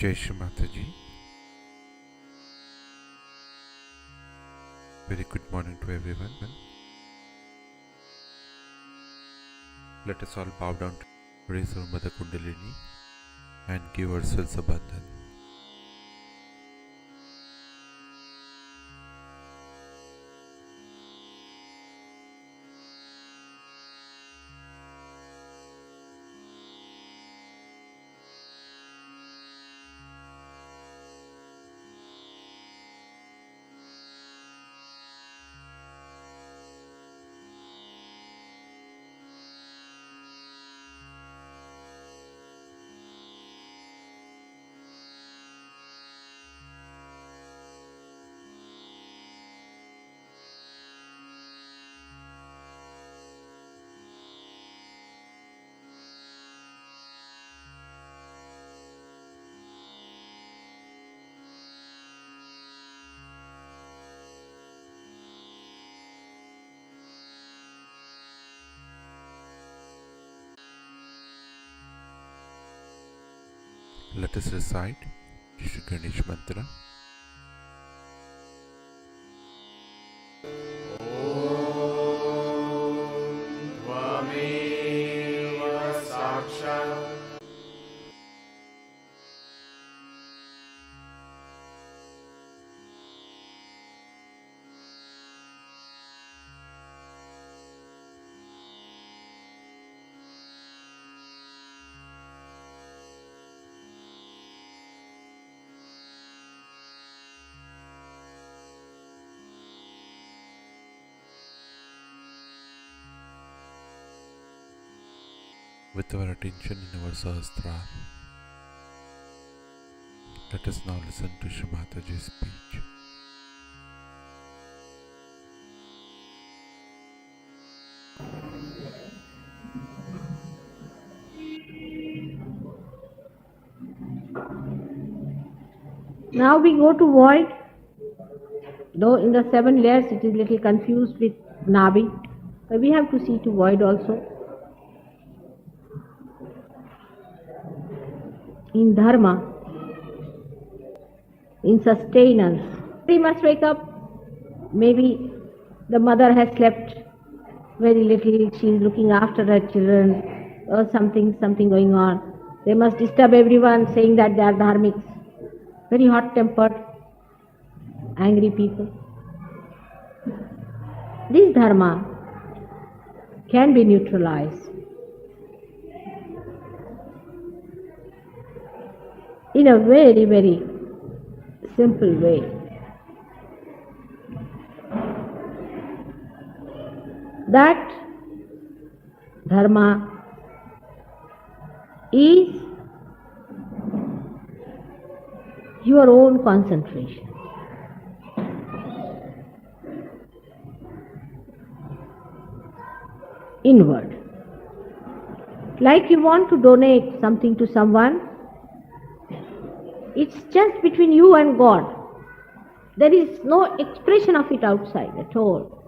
Jai Shri Mataji. Very good morning to everyone. Let us all bow down, raise our Mother Kundalini and give ourselves a bandhan. Let us recite Shri Ganesh Mantra. With our attention in our Sahasrara, let us now listen to Shri Mataji's speech. Now we go to void, though in the 7 layers it is little confused with Nabi, but we have to see to void also. In dharma, in sustenance, we must wake up. Maybe the mother has slept very little, she is looking after her children, or something going on. They must disturb everyone saying that they are dharmics. Very hot-tempered, angry people. This dharma can be neutralized in a very, very simple way. That dharma is your own concentration. Inward. Like you want to donate something to someone, it's just between you and God. There is no expression of it outside at all.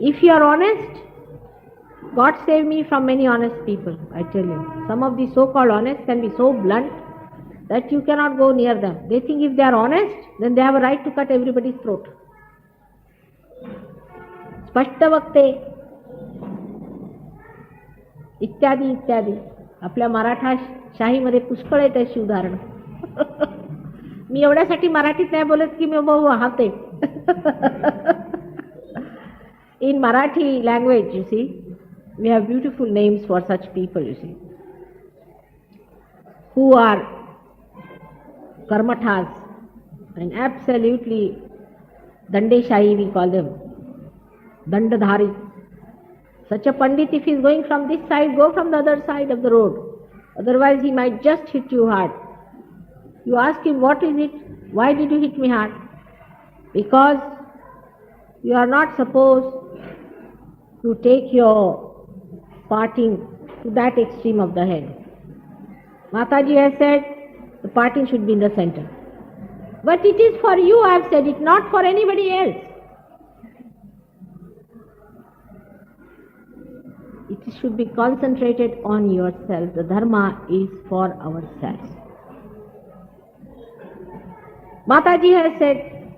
If you are honest, God save me from many honest people, I tell you. Some of the so-called honest can be so blunt that you cannot go near them. They think if they are honest, then they have a right to cut everybody's throat. Spashta vakte, इत्यादी इत्यादी. आपल्या मराठा शाहीमध्ये पुष्कळ आहेत अशी उदाहरणं. मी एवढ्यासाठी मराठीत नाही बोलत की मी वाहते. In Marathi language, you see, we have beautiful names for such people, you see, who are karmathas and absolutely dandeshahi, we call them, dandadhari. Such a pandit, if he is going from this side, go from the other side of the road. Otherwise, he might just hit you hard. You ask him, what is it? Why did you hit me hard? Because you are not supposed to take your parting to that extreme of the head. Mataji has said the parting should be in the center. But it is for you, I have said it, not for anybody else. It It should be concentrated on yourself. The dharma is for ourselves. Mataji has said,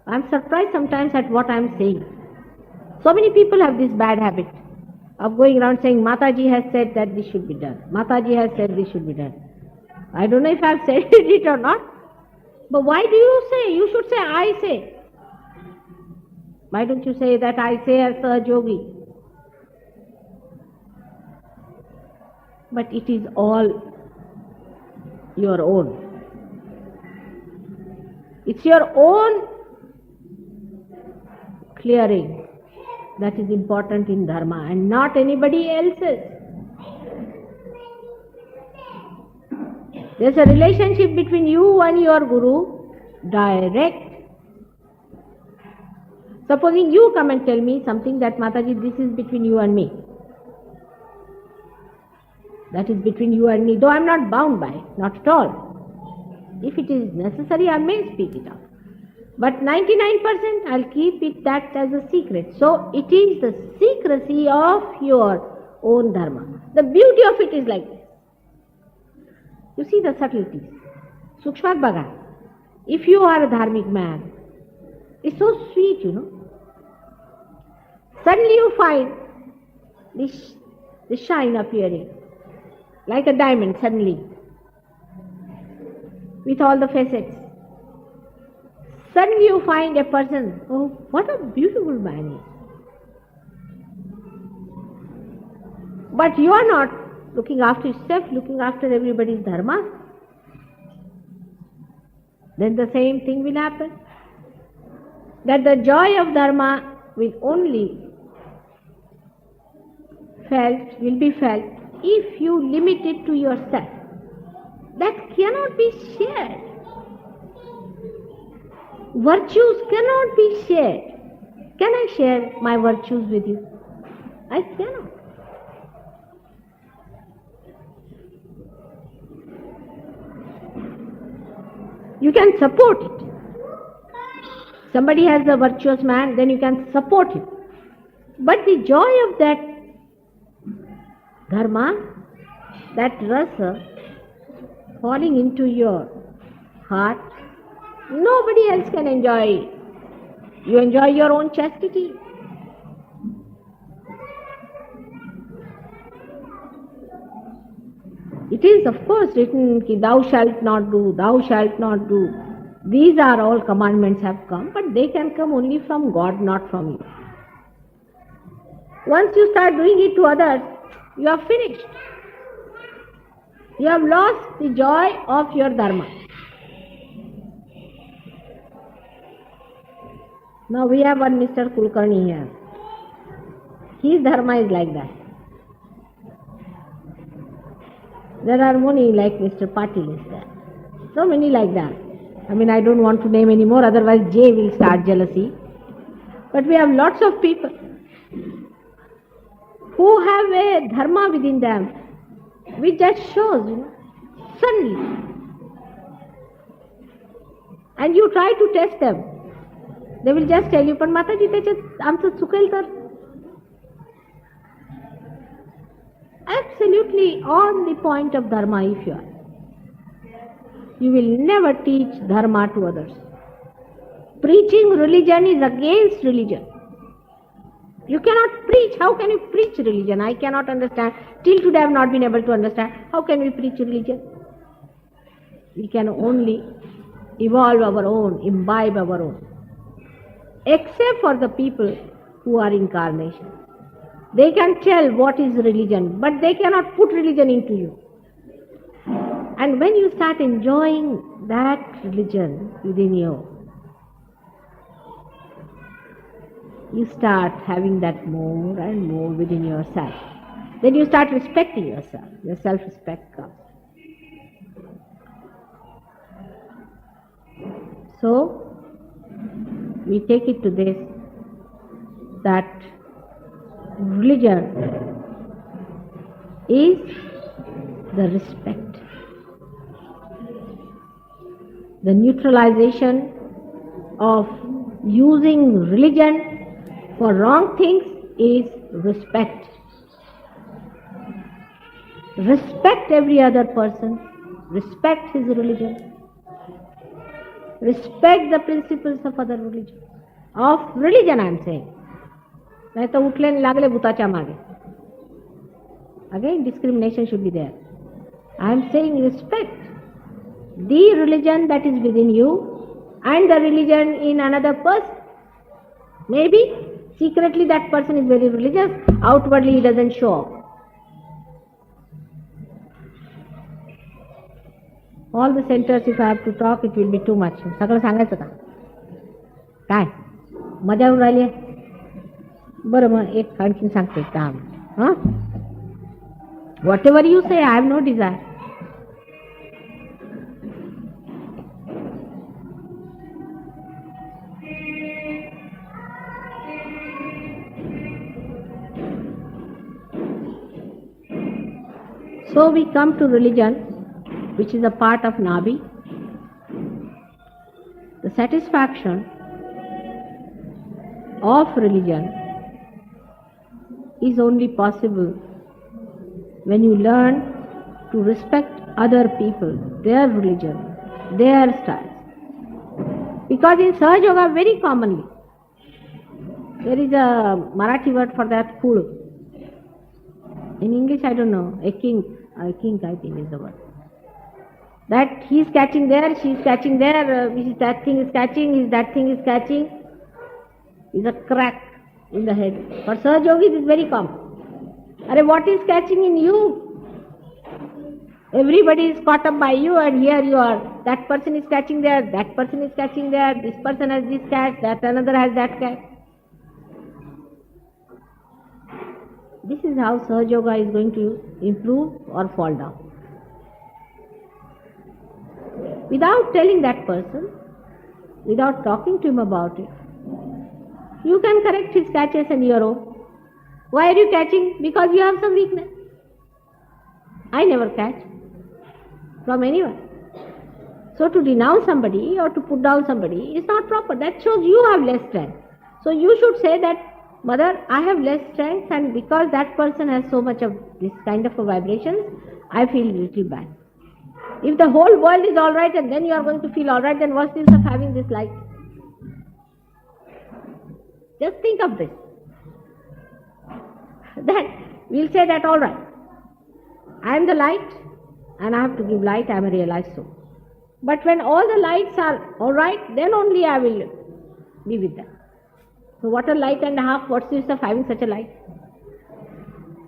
I'm surprised sometimes at what I'm saying. So many people have this bad habit of going around saying, Mataji has said that this should be done. Mataji has said this should be done. I don't know if I've said it or not. But why do you say? You should say, I say. Why don't you say that I say as a yogi? But it is all your own. It's your own clearing that is important in dharma and not anybody else's. There's a relationship between you and your guru, direct. Supposing you come and tell me something that Mataji, this is between you and me. That is between you and me, though I am not bound by it, not at all. If it is necessary, I may speak it out. But 99% I'll keep it that as a secret. So it is the secrecy of your own dharma. The beauty of it is like this. You see the subtleties. Sukshmat Bhaga. If you are a dharmic man, it's so sweet, you know. Suddenly you find this shine appearing, like a diamond suddenly, with all the facets. Suddenly you find a person, oh, what a beautiful man he is. But you are not looking after yourself, looking after everybody's dharma. Then the same thing will happen. That the joy of dharma will be felt if you limit it to yourself. That cannot be shared. Virtues cannot be shared. Can I share my virtues with you? I cannot. You can support it. Somebody has a virtuous man, then you can support him. But the joy of that dharma, that rasa falling into your heart, nobody else can enjoy it. You enjoy your own chastity. It is of course written, ki thou shalt not do, thou shalt not do. These are all commandments have come, but they can come only from God, not from you. Once you start doing it to others, you are finished. You have lost the joy of your dharma. Now we have one Mr. Kulkarni here. His dharma is like that. There are many like Mr. Patil is there. So many like that. I don't want to name any more, otherwise Jay will start jealousy. But we have lots of people who have a dharma within them, which just shows, suddenly. And you try to test them. They will just tell you, but Mataji, आमचं चुकेल तर. Absolutely on the point of dharma if you are. You will never teach dharma to others. Preaching religion is against religion. You cannot preach. How can you preach religion? I cannot understand. Till today I have not been able to understand. How can we preach religion? We can only evolve our own, imbibe our own. Except for the people who are incarnation. They can tell what is religion, but they cannot put religion into you. And when you start enjoying that religion within you, you start having that more and more within yourself. Then you start respecting yourself. Your self-respect comes. So, we take it to this, that religion is the respect. The neutralization of using religion for wrong things is respect. Respect every other person. Respect his religion. Respect the principles of other religion. Of religion I am saying. नहीं तो उठले लागले भूताच्या मागे. Again discrimination should be there. I am saying respect the religion that is within you and the religion in another person. Maybe secretly that person is very religious, outwardly he doesn't show up. All the centers, if I have to talk, it will be too much. सगळं सांगायचं का? काय? मजा येऊन राहिली आहे? बरं मग एक आणखीन सांगते काम. हां? Whatever you say, I have no desire. So we come to religion, which is a part of Nabi. The satisfaction of religion is only possible when you learn to respect other people, their religion, their style. Because in Sahaja Yoga very commonly, there is a Marathi word for that, kul. In English I don't know, a kink I think is the word. That he is catching there, she is catching there, that thing is catching, that thing is catching, is a crack in the head. For Sahaja Yogis it is very common. Arey, what is catching in you? Everybody is caught up by you and here you are. That person is catching there, that person is catching there, this person has this catch, that another has that catch. This is how Sahaja Yoga is going to improve or fall down. Without telling that person, without talking to him about it, you can correct his catches and your own. Why are you catching? Because you have some weakness. I never catch from anyone. So to denounce somebody or to put down somebody is not proper. That shows you have less strength. So you should say that, Mother, I have less strength and because that person has so much of this kind of a vibrations, I feel a little bad. If the whole world is alright and then you are going to feel alright, then what's the use of having this light? Just think of this. Then we'll say that alright, I am the light and I have to give light, I am a realized soul. But when all the lights are alright, then only I will be with them. So what a light and a half, what's the use of having such a light?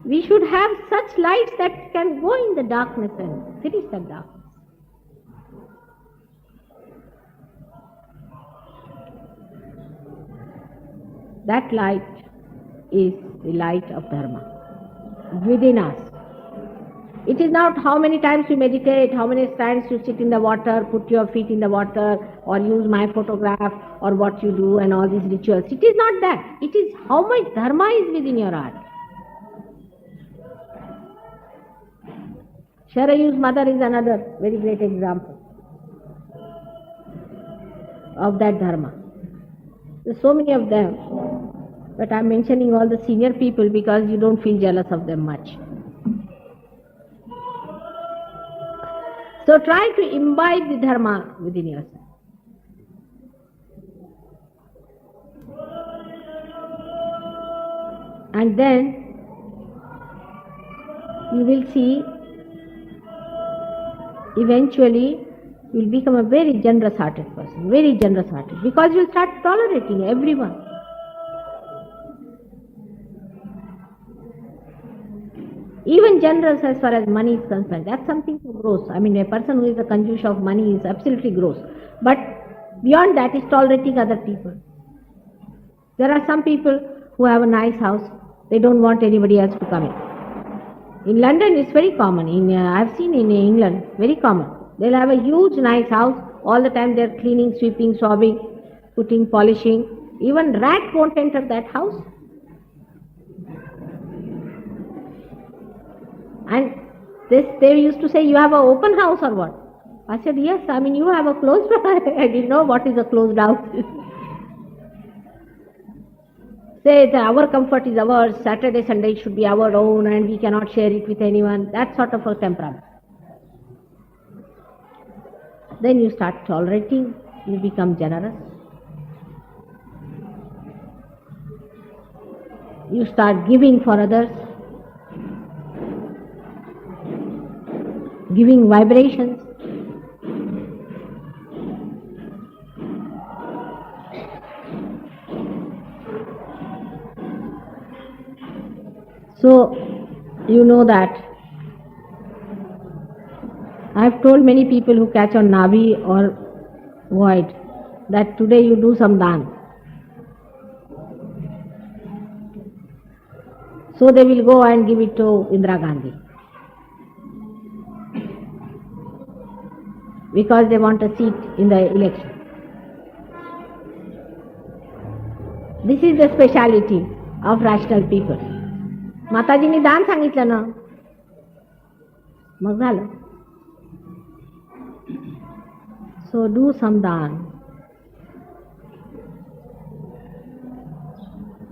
We should have such lights that can go in the darkness and finish that darkness. That light is the light of Dharma within us. It is not how many times you meditate, how many times you sit in the water, put your feet in the water, or use my photograph, or what you do and all these rituals. It is not that. It is how much Dharma is within your heart. Sharayu's mother is another very great example of that Dharma. There are so many of them, but I am mentioning all the senior people because you don't feel jealous of them much. So try to imbibe the Dharma within yourself. And then you will see eventually you will become a very generous hearted person, very generous hearted, because you will start tolerating everyone. Even generous as far as money is concerned, that's something so gross. I mean, a person who is a conjuice of money is absolutely gross. But beyond that is tolerating other people. There are some people who have a nice house, they don't want anybody else to come in. In London it's very common, I've seen in England, very common. They'll have a huge nice house, all the time they're cleaning, sweeping, swabbing, putting, polishing. Even rat won't enter that house. And they used to say, you have an open house or what? I said, yes, I mean you have a closed house. I didn't know what is a closed house. say that our comfort is ours, Saturday, Sunday should be our own and we cannot share it with anyone, that sort of a temperament. Then you start tolerating, you become generous. You start giving for others, giving vibrations. So, you know that I have told many people who catch on Navi or void that today you do some dan. So they will go and give it to Indira Gandhi. Because they want a seat in the election. This is the speciality of rational people. माताजींनी दान सांगितलं ना, मग झालं. So do some dan.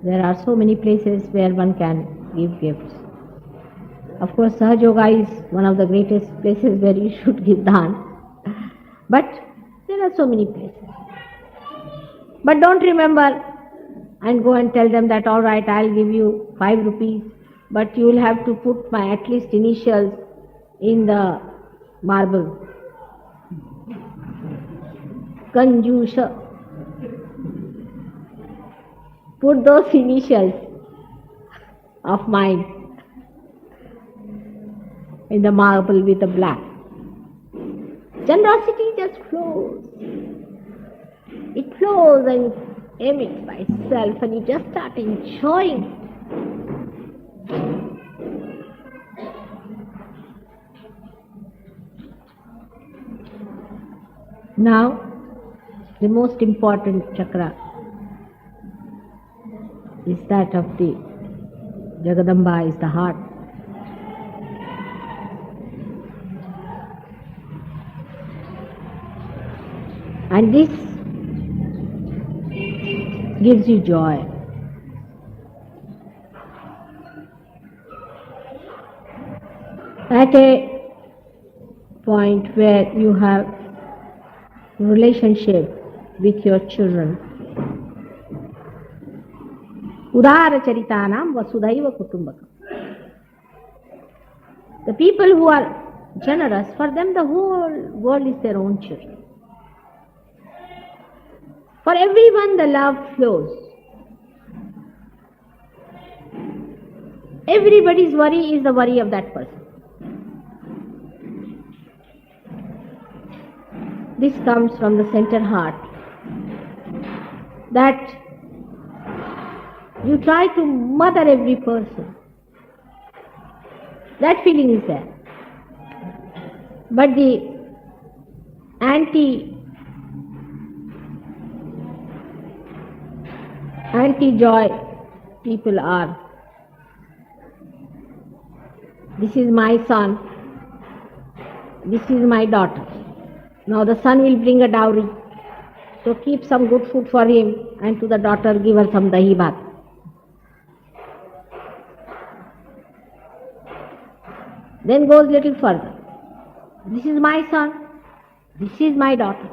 There are so many places where one can give gifts. Of course, Sahaj Yoga is one of the greatest places where you should give dan. But there are so many places. But don't remember and go and tell them that, all right, I'll give you 5 rupees, but you will have to put my at least initials in the marble. Kanjusha. Put those initials of mine in the marble with the black. Generosity just flows. It flows and emits by itself and you just start enjoying it. Now, the most important chakra is that of the Jagadamba, is the heart. And this gives you joy. At a point where you have relationship with your children, Udara Charitanam Vasudhaiva Kutumbakam. The people who are generous, for them the whole world is their own children. For everyone the love flows. Everybody's worry is the worry of that person. This comes from the center heart, that you try to mother every person. That feeling is there. But the anti-joy people are, this is my son, this is my daughter. Now the son will bring a dowry, so keep some good food for him, and to the daughter give her some dahi bhat. Then goes little further. This is my son, this is my daughter.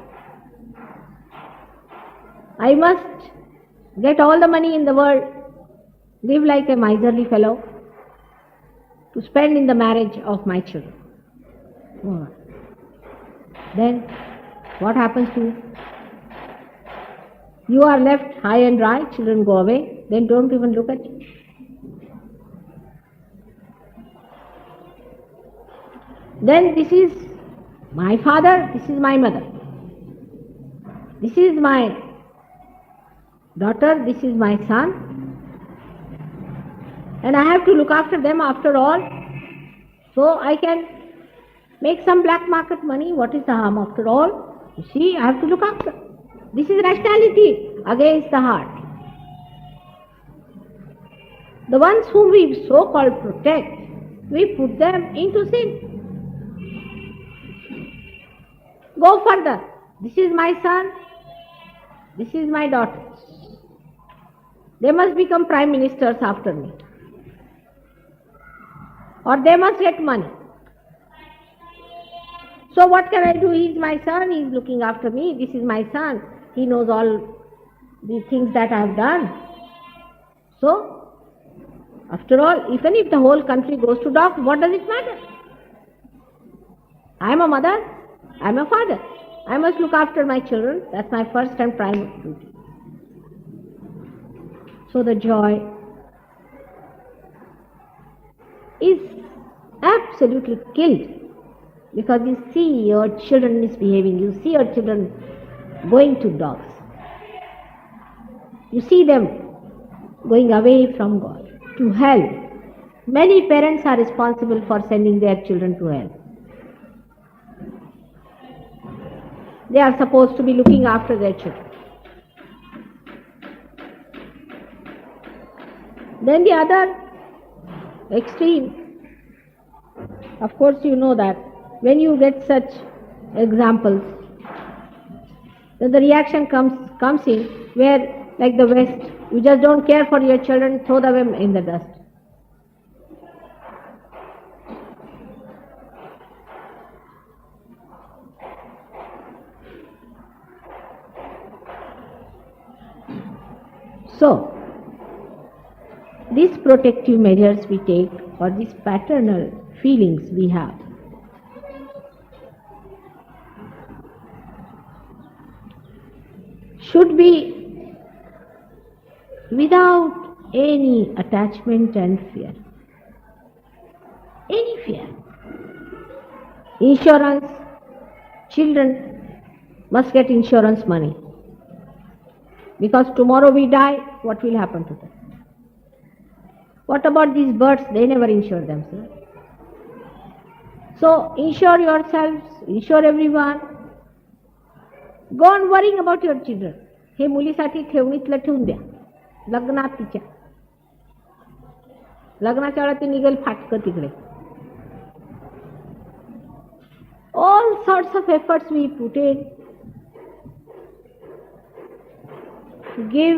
I must get all the money in the world, live like a miserly fellow, to spend in the marriage of my children. Then what happens to you? You are left high and dry, children go away, then don't even look at you. Then this is my father, this is my mother. This is my daughter, this is my son. And I have to look after them after all. So I can make some black market money. What is the harm after all? You see, I have to look after. This is rationality against the heart. The ones whom we so-called protect, we put them into sin. Go further. This is my son, this is my daughter. They must become prime ministers after me. Or they must get money. So what can I do? He is my son, he is looking after me, this is my son, he knows all the things that I have done. So, after all, even if the whole country goes to dogs, what does it matter? I am a mother, I am a father. I must look after my children, that's my first and primary duty. So the joy is absolutely killed because you see your children misbehaving, you see your children going to dogs. You see them going away from God, to hell. Many parents are responsible for sending their children to hell. They are supposed to be looking after their children. Then the other extreme, of course you know that when you get such examples, then the reaction comes in where, like the West, you just don't care for your children, throw them in the dust. So, these protective measures we take, or these paternal feelings we have, should be without any attachment and fear. Any fear. Insurance, children must get insurance money. Because tomorrow we die, what will happen to them? What about these birds? They never insure themselves. So insure yourselves, insure everyone. Go on worrying about your children. हे मुलीसाठी ठेवणीतलं ठेवून द्या. लग्नात तिच्या. लग्नाच्या वेळा ती निघेल फाटकं तिकडे. All sorts of efforts we put in to give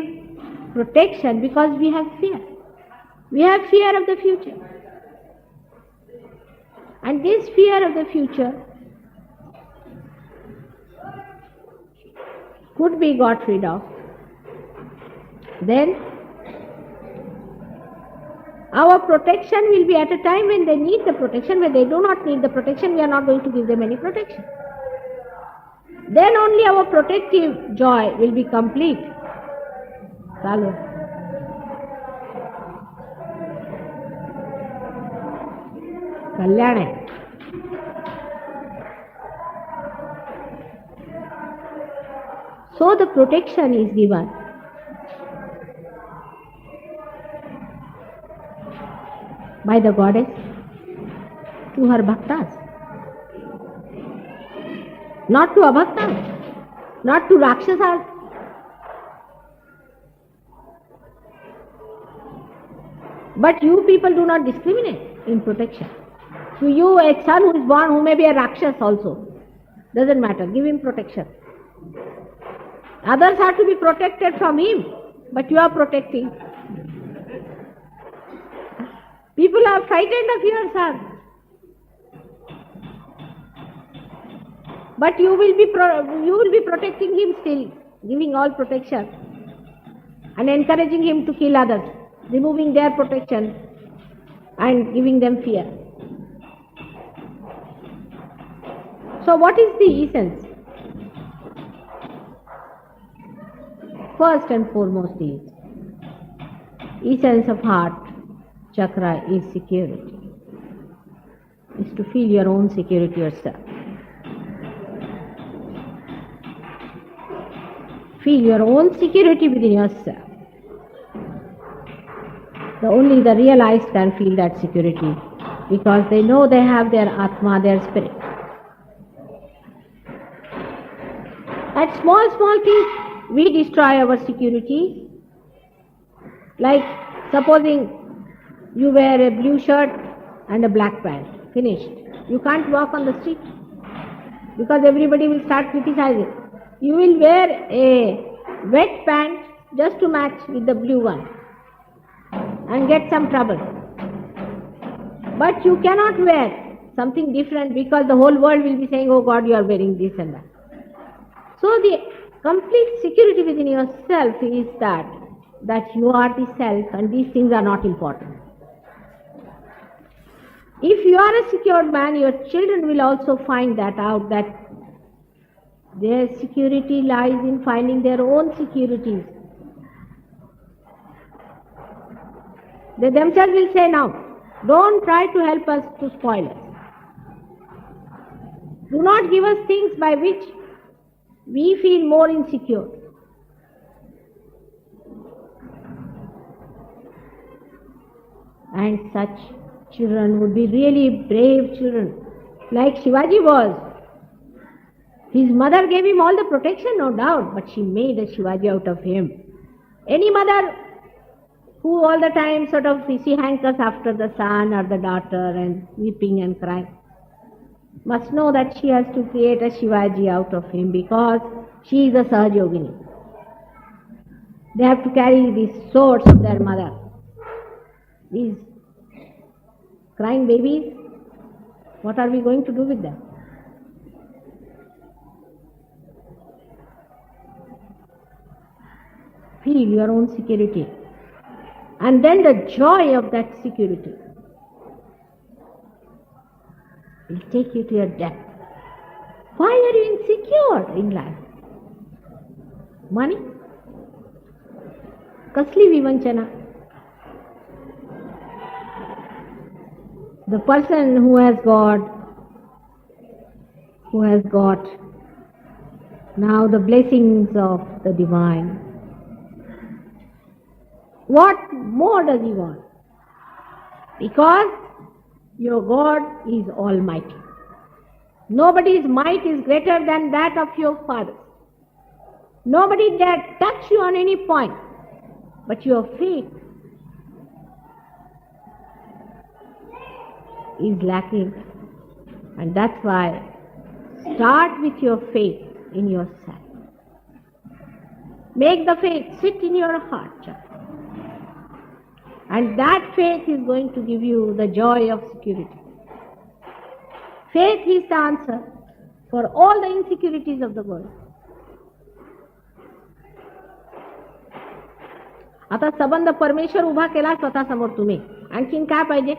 protection because we have fear. We have fear of the future. And this fear of the future could be got rid of. Then our protection will be at a time when they need the protection. When they do not need the protection, we are not going to give them any protection. Then only our protective joy will be complete. Follow. कल्याण है. So the protection is given by the goddess to her bhaktas, not to abhaktas, not to rakshasas. But you people do not discriminate in protection. To you, a son who is born, who may be a rakshas also, doesn't matter, give him protection. Others have to be protected from him, but you are protecting. People are frightened of your son. But you will be protecting him still, giving all protection and encouraging him to kill others, removing their protection and giving them fear. So what is the essence? First and foremost is, essence of heart chakra is security. Is to feel your own security yourself. Feel your own security within yourself. Only the realized can feel that security because they know they have their Atma, their spirit. At small things, we destroy our security. Like supposing you wear a blue shirt and a black pant. Finished. You can't walk on the street because everybody will start criticizing. You will wear a wet pant just to match with the blue one and get some trouble. But you cannot wear something different because the whole world will be saying, oh God, you are wearing this and that. So the complete security within yourself is that you are the self and these things are not important. If you are a secured man, your children will also find that out, that their security lies in finding their own securities. They themselves will say, now, don't try to help us to spoil us. Do not give us things by which we feel more insecure. And such children would be really brave children, like Shivaji was. His mother gave him all the protection, no doubt, but she made a Shivaji out of him. Any mother who all the time sort of, she hankers after the son or the daughter and weeping and crying, must know that she has to create a Shivaji out of him because she is a Sahajogini. They have to carry these swords of their mother. These crying babies, what are we going to do with them? Feel your own security. And then the joy of that security will take you to your depth. Why are you insecure in life? Money? Kasli vivanchana. The person who has got now the blessings of the divine, what more does he want? Because your God is almighty. Nobody's might is greater than that of your Father. Nobody dare touch you on any point, but your faith is lacking. And that's why start with your faith in yourself. Make the faith sit in your heart, child. And that faith is going to give you the joy of security. Faith is the answer for all the insecurities of the world. आता संबंध परमेश्वर उभा केला स्वतः समोर तुम्ही, आणखीन काय पाहिजे?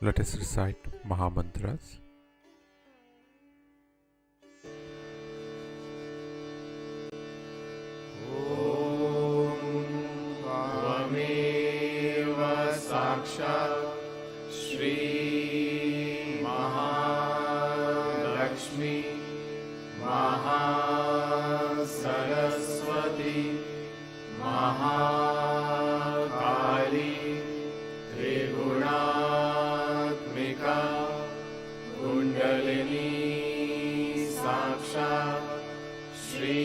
Let us recite Mahamantras. त्वमेव साक्षात् श्री महालक्ष्मी महासरस्वती महाकाली त्रिगुणात्मिका कुण्डलिनी साक्षात् श्री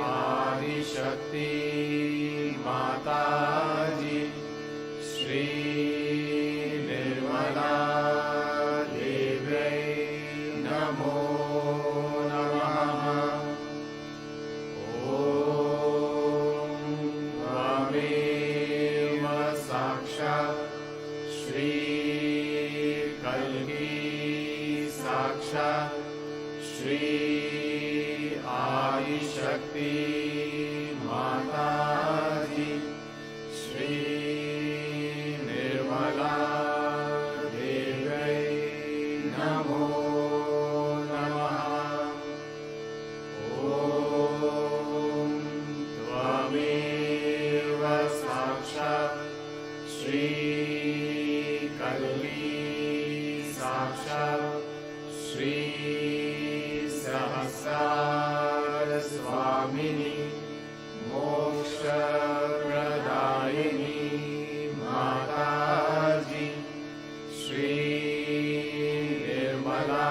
आदिशक्ति माताजी श्री निर्मला देव्यै नमो नमः। ॐ त्वमेव साक्षात् श्री कल्की साक्षात् श्री आदिशक्ति माताजी श्री निर्मला देव्यै नमो नमः। ॐ त्वमेव साक्षात् श्री कल्की साक्षात् श्री सहस्रार स्वामिनी मोक्षप्रदायिनी माताजी श्री निर्मला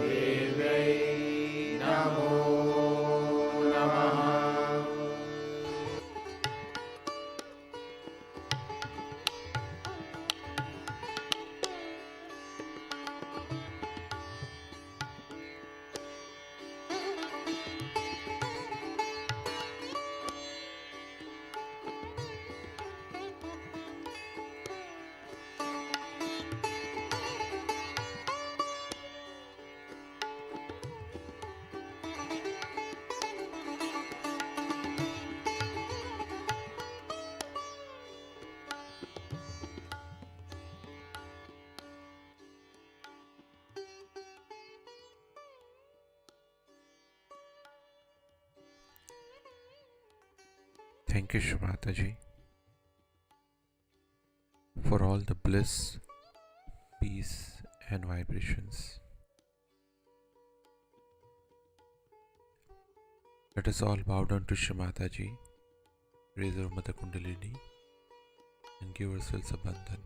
देव्यै नमो नमः। Thank you, Shri Mataji, for all the bliss, peace, and vibrations. Let us all bow down to Shri Mataji, raise our Mother Kundalini, and give ourselves a bandhan.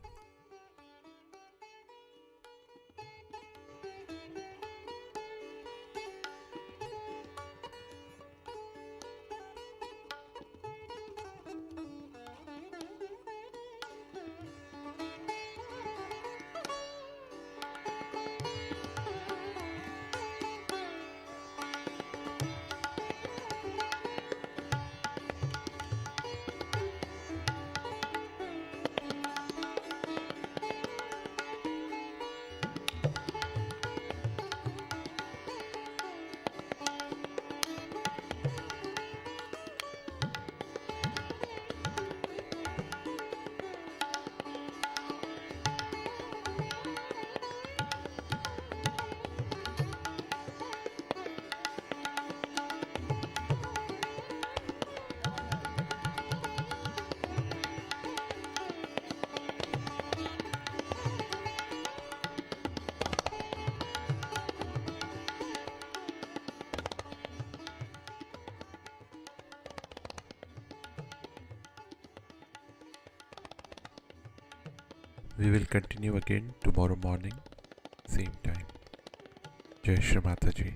We will continue again tomorrow morning, same time. Jai Shri Mataji.